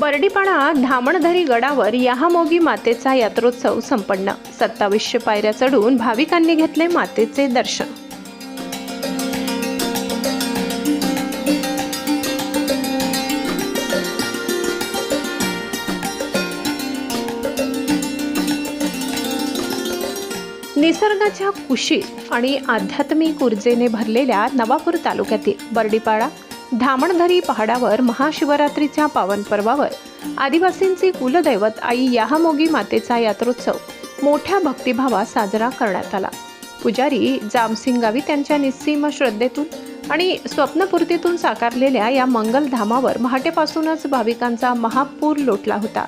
बर्डीपाडा धामणधरी गडावर याहामोगी मातेचा यात्रोत्सव संपन्न। 2700 पायऱ्या चढून भाविकांनी घेतले मातेचे दर्शन। निसर्गाच्या कुशीत आणि आध्यात्मिक ऊर्जेने भरलेल्या नवापूर तालुक्यातील बर्डीपाडा धामणधरी पहाडावर महाशिवरात्रीच्या पावन पर्वावर आदिवासींचे कुलदैवत आई याहामोगी मातेचा यात्रोत्सव मोठ्या भक्तिभावात साजरा करण्यात आला। पुजारी जामसिंग गावित यांच्या निस्सीम श्रद्धेतून आणि स्वप्नपूर्तीतून साकारलेल्या या मंगलधामावर पहाटेपासूनच भाविकांचा महापूर लोटला होता।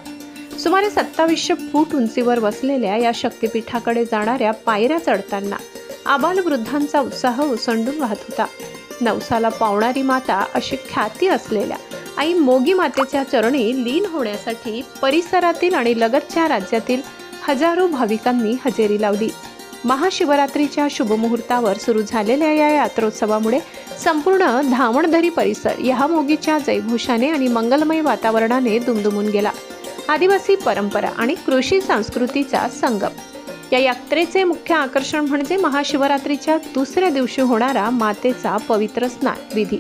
सुमारे 2700 फूट उंचीवर वसलेल्या या शक्तिपीठाकडे जाणाऱ्या पायऱ्या चढताना आबालवृद्धांचा उत्साह ओसंडून वाहत होता। नवसाला पावणारी माता अशी ख्याती असलेल्या आई मोगी मातेच्या चरणी लीन होण्यासाठी परिसरातील आणि लगतच्या राज्यातील हजारो भाविकांनी हजेरी लावली। महाशिवरात्रीच्या शुभमुहूर्तावर सुरू झालेल्या या यात्रोत्सवामुळे संपूर्ण धामणधरी परिसर याहामोगीच्या जयघोषाने आणि मंगलमय वातावरणाने दुमदुमून गेला। आदिवासी परंपरा आणि कृषी संस्कृतीचा संगम। या यात्रेचे मुख्य आकर्षण म्हणजे महाशिवरात्रीच्या दुसऱ्या दिवशी होणारा मातेचा पवित्र स्नान विधी।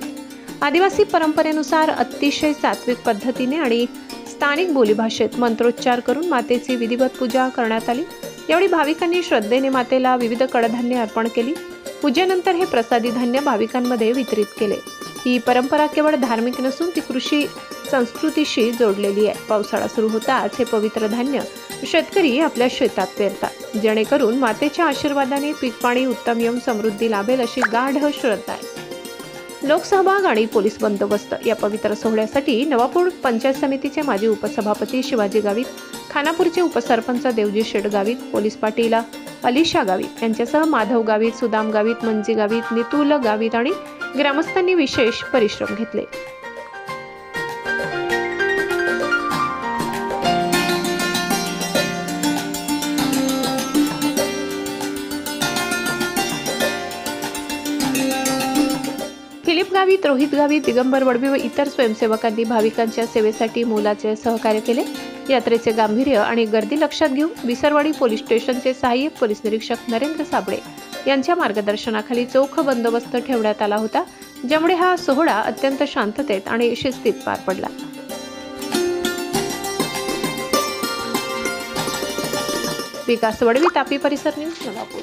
आदिवासी परंपरेनुसार अतिशय सात्विक पद्धतीने आणि स्थानिक बोलीभाषेत मंत्रोच्चार करून मातेची विधिवत पूजा करण्यात आली। यावेळी भाविकांनी श्रद्धेने मातेला विविध कडधान्य अर्पण केली। पूजेनंतर हे प्रसादी धान्य भाविकांमध्ये वितरित केले। ही परंपरा केवळ धार्मिक नसून ती कृषी संस्कृतीशी जोडलेली आहे। पावसाळा सुरू होताच हे पवित्र धान्य शेतकरी आपल्या शेतात पेरतात, जेणेकरून मातेच्या आशीर्वादाने पीक पाणी उत्तम यम समृद्धी लाभेल अशी गाढ श्रद्धा आहे। लोकसहभाग आणि पोलीस बंदोबस्त। या पवित्र सोहळ्यासाठी नवापूर पंचायत समितीचे माजी उपसभापती शिवाजी गावित, खानापूरचे उपसरपंच देवजी शेठ गावित, पोलीस पाटील अलिशा गावित यांच्यासह माधव गावित, सुदाम गावित, मंजी गावित, नितुल गावित आणि ग्रामस्थांनी विशेष परिश्रम घेतले। फिलिप गावित, रोहित गावित, दिगंबर वडवी व इतर स्वयंसेवकांनी भाविकांच्या सेवेसाठी मोलाचे सहकार्य केले। यात्रेचे गांभीर्य आणि गर्दी लक्षात घेऊन विसरवाडी पोलीस स्टेशनचे सहाय्यक पोलीस निरीक्षक नरेंद्र साबळे यांच्या मार्गदर्शनाखाली चोख बंदोबस्त ठेवण्यात आला होता, ज्यामुळे हा सोहळा अत्यंत शांततेत आणि शिस्तीत पार पडला। विकास वडवी, तापी परिसर न्यूज, नवापूर।